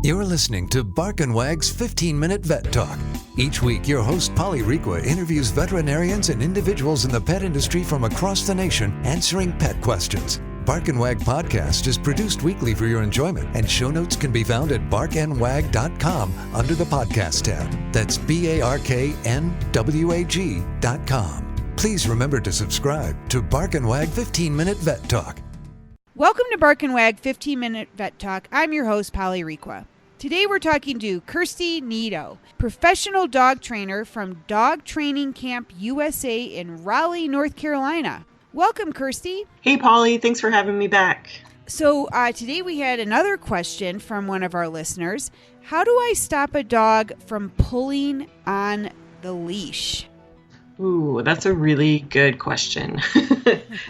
You're listening to Bark and Wag's 15-Minute Vet Talk. Each week, your host, Polly Requa, interviews veterinarians and individuals in the pet industry from across the nation answering pet questions. Bark and Wag podcast is produced weekly for your enjoyment, and show notes can be found at barkandwag.com under the podcast tab. That's BARKNWAG.com. Please remember to subscribe to Bark and Wag 15-Minute Vet Talk. Welcome to Bark and Wag 15-Minute Vet Talk. I'm your host, Polly Requa. Today we're talking to Kristi Nieto, professional dog trainer from Dog Training Camp USA in Raleigh, North Carolina. Welcome, Kristi. Hey, Polly. Thanks for having me back. So today we had another question from one of our listeners. How do I stop a dog from pulling on the leash? Ooh, that's a really good question.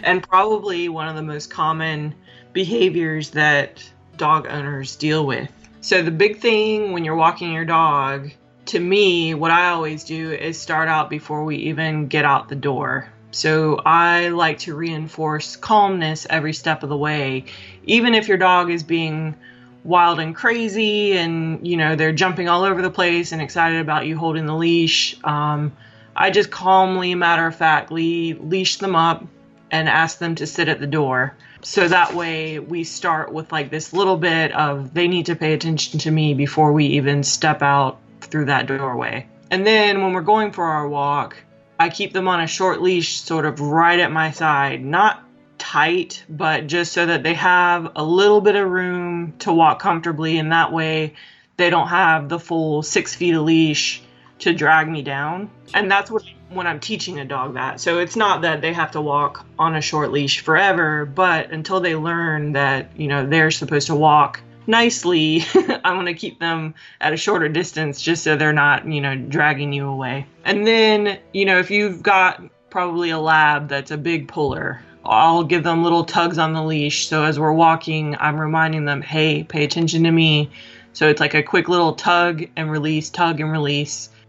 And probably one of the most common behaviors that dog owners deal with. So the big thing when you're walking your dog, to me, what I always do is start out before we even get out the door. So I like to reinforce calmness every step of the way. Even if your dog is being wild and crazy and, they're jumping all over the place and excited about you holding the leash, I just calmly, matter-of-factly leash them up and ask them to sit at the door. So that way we start with like this little bit of they need to pay attention to me before we even step out through that doorway. And then when we're going for our walk, I keep them on a short leash sort of right at my side, not tight, but just so that they have a little bit of room to walk comfortably. And that way they don't have the full 6 feet of leash to drag me down. And that's when I'm teaching a dog that. So it's not that they have to walk on a short leash forever, but until they learn that, they're supposed to walk nicely, I'm going to keep them at a shorter distance just so they're not, dragging you away. And then, if you've got probably a lab that's a big puller, I'll give them little tugs on the leash. So as we're walking, I'm reminding them, hey, pay attention to me. So it's like a quick little tug and release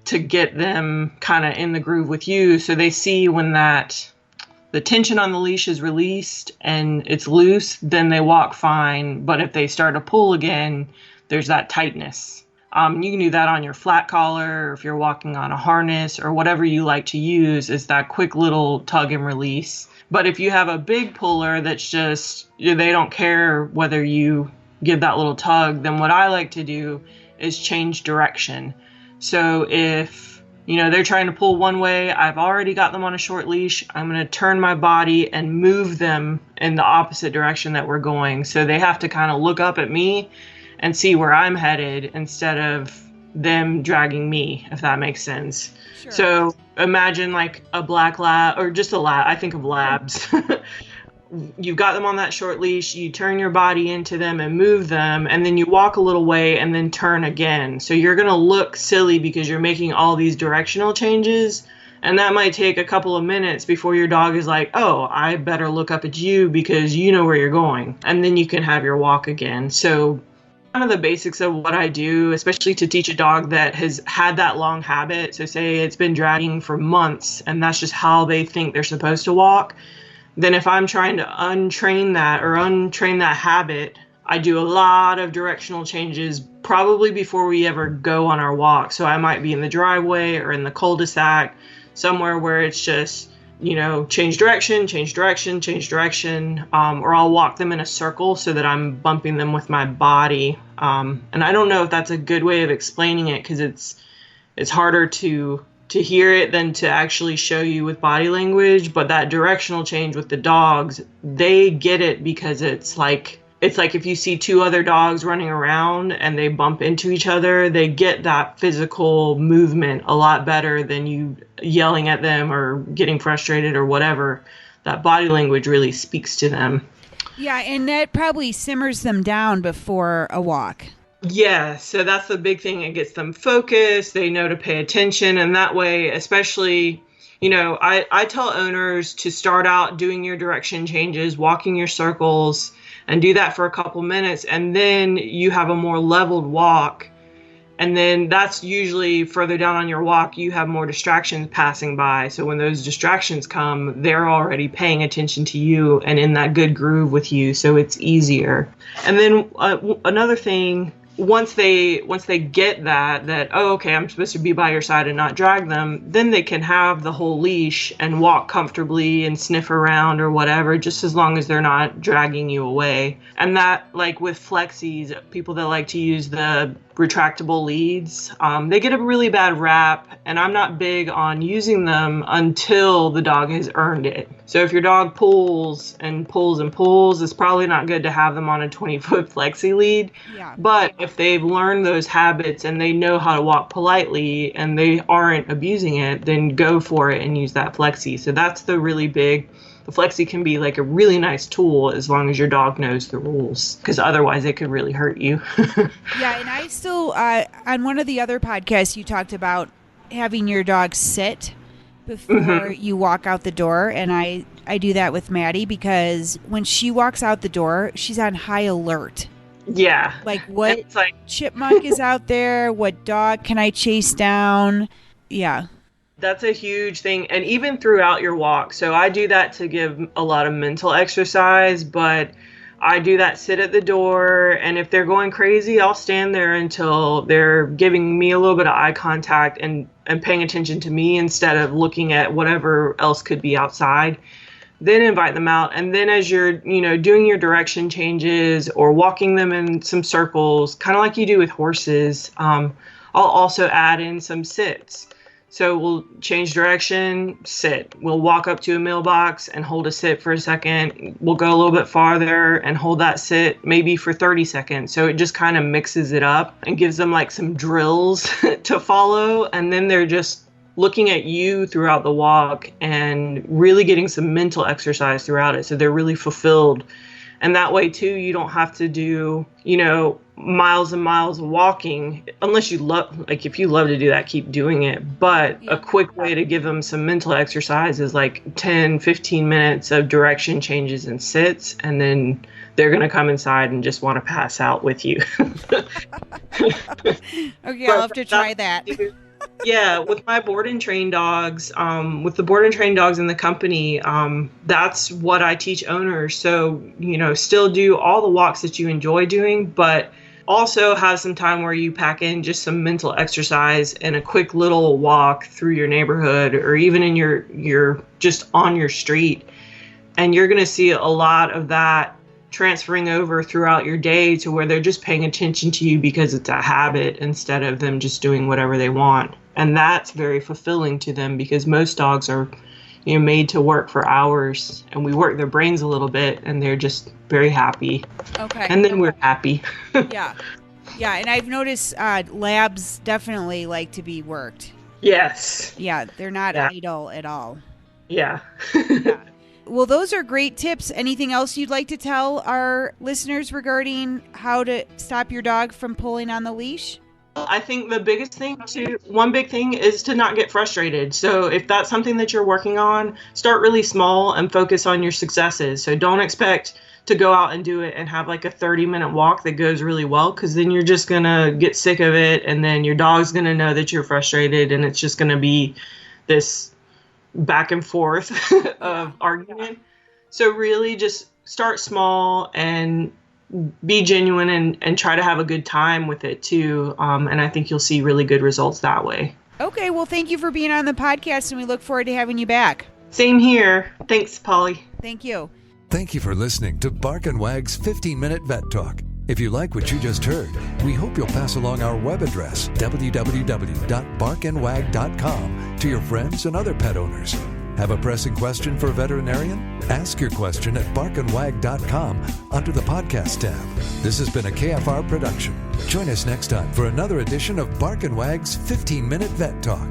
to get them kind of in the groove with you. So they see when the tension on the leash is released and it's loose, then they walk fine. But if they start to pull again, there's that tightness. You can do that on your flat collar, or if you're walking on a harness or whatever you like to use, is that quick little tug and release. But if you have a big puller that's just, they don't care whether you give that little tug, then what I like to do is change direction. So if, they're trying to pull one way, I've already got them on a short leash, I'm going to turn my body and move them in the opposite direction that we're going. So they have to kind of look up at me and see where I'm headed instead of them dragging me, if that makes sense. Sure. So imagine like a black lab, or just a lab. I think of labs. You've got them on that short leash, you turn your body into them and move them, and then you walk a little way and then turn again. So you're going to look silly because you're making all these directional changes, and that might take a couple of minutes before your dog is like, oh, I better look up at you because you know where you're going, and then you can have your walk again. So kind of the basics of what I do, especially to teach a dog that has had that long habit. So say it's been dragging for months and that's just how they think they're supposed to walk. Then if I'm trying to untrain that habit, I do a lot of directional changes probably before we ever go on our walk. So I might be in the driveway or in the cul-de-sac, somewhere where it's just, change direction, or I'll walk them in a circle so that I'm bumping them with my body. And I don't know if that's a good way of explaining it because it's harder to hear it than to actually show you with body language. But that directional change with the dogs, they get it because it's like if you see two other dogs running around and they bump into each other, they get that physical movement a lot better than you yelling at them or getting frustrated or whatever. That body language really speaks to them. Yeah, and that probably simmers them down before a walk. Yeah, so that's the big thing. It gets them focused. They know to pay attention. And that way, especially, I tell owners to start out doing your direction changes, walking your circles, and do that for a couple minutes. And then you have a more leveled walk. And then that's usually further down on your walk, you have more distractions passing by. So when those distractions come, they're already paying attention to you and in that good groove with you. So it's easier. And then another thing once they get that, oh, okay, I'm supposed to be by your side and not drag them, then they can have the whole leash and walk comfortably and sniff around or whatever, just as long as they're not dragging you away. And that, like with flexies, people that like to use the retractable leads, they get a really bad rap, and I'm not big on using them until the dog has earned it. So if your dog pulls and pulls and pulls, it's probably not good to have them on a 20-foot flexi lead. Yeah. But if they've learned those habits and they know how to walk politely and they aren't abusing it, then go for it and use that flexi. So that's the really big. The flexi can be like a really nice tool as long as your dog knows the rules, because otherwise it could really hurt you. Yeah, and I still, on one of the other podcasts, you talked about having your dog sit before you walk out the door, and I do that with Maddie, because when she walks out the door, she's on high alert. Yeah. Like, what chipmunk is out there? What dog can I chase down? Yeah. That's a huge thing. And even throughout your walk. So I do that to give a lot of mental exercise, but I do that sit at the door. And if they're going crazy, I'll stand there until they're giving me a little bit of eye contact and paying attention to me instead of looking at whatever else could be outside. Then invite them out. And then as you're, doing your direction changes or walking them in some circles, kind of like you do with horses, I'll also add in some sits. So we'll change direction, sit. We'll walk up to a mailbox and hold a sit for a second. We'll go a little bit farther and hold that sit maybe for 30 seconds. So it just kind of mixes it up and gives them like some drills to follow. And then they're just looking at you throughout the walk and really getting some mental exercise throughout it. So they're really fulfilled. And that way, too, you don't have to do, miles and miles of walking, unless you love, like if you love to do that, keep doing it. But a quick way to give them some mental exercise is like 10, 15 minutes of direction changes and sits, and then they're going to come inside and just want to pass out with you. Okay, I'll have to try that. Yeah, with my board and train dogs, with the board and train dogs in the company, that's what I teach owners. So, still do all the walks that you enjoy doing, but also have some time where you pack in just some mental exercise and a quick little walk through your neighborhood or even in your just on your street. And you're going to see a lot of that transferring over throughout your day to where they're just paying attention to you because it's a habit instead of them just doing whatever they want. And that's very fulfilling to them because most dogs are, made to work for hours, and we work their brains a little bit and they're just very happy. Okay. And then we're happy. Yeah. Yeah. And I've noticed labs definitely like to be worked. Yes. Yeah. They're not idle at all. Yeah. Yeah. Well, those are great tips. Anything else you'd like to tell our listeners regarding how to stop your dog from pulling on the leash? I think the biggest thing one big thing is to not get frustrated. So if that's something that you're working on, start really small and focus on your successes. So don't expect to go out and do it and have like a 30-minute walk that goes really well, because then you're just going to get sick of it. And then your dog's going to know that you're frustrated, and it's just going to be this back and forth of argument. So really just start small and be genuine and try to have a good time with it too. And I think you'll see really good results that way. Okay. Well, thank you for being on the podcast, and we look forward to having you back. Same here. Thanks, Polly. Thank you. Thank you for listening to Bark and Wag's 15-Minute Vet Talk. If you like what you just heard, we hope you'll pass along our web address, www.barkandwag.com, to your friends and other pet owners. Have a pressing question for a veterinarian? Ask your question at barkandwag.com under the podcast tab. This has been a KFR production. Join us next time for another edition of Bark and Wag's 15-Minute Vet Talk.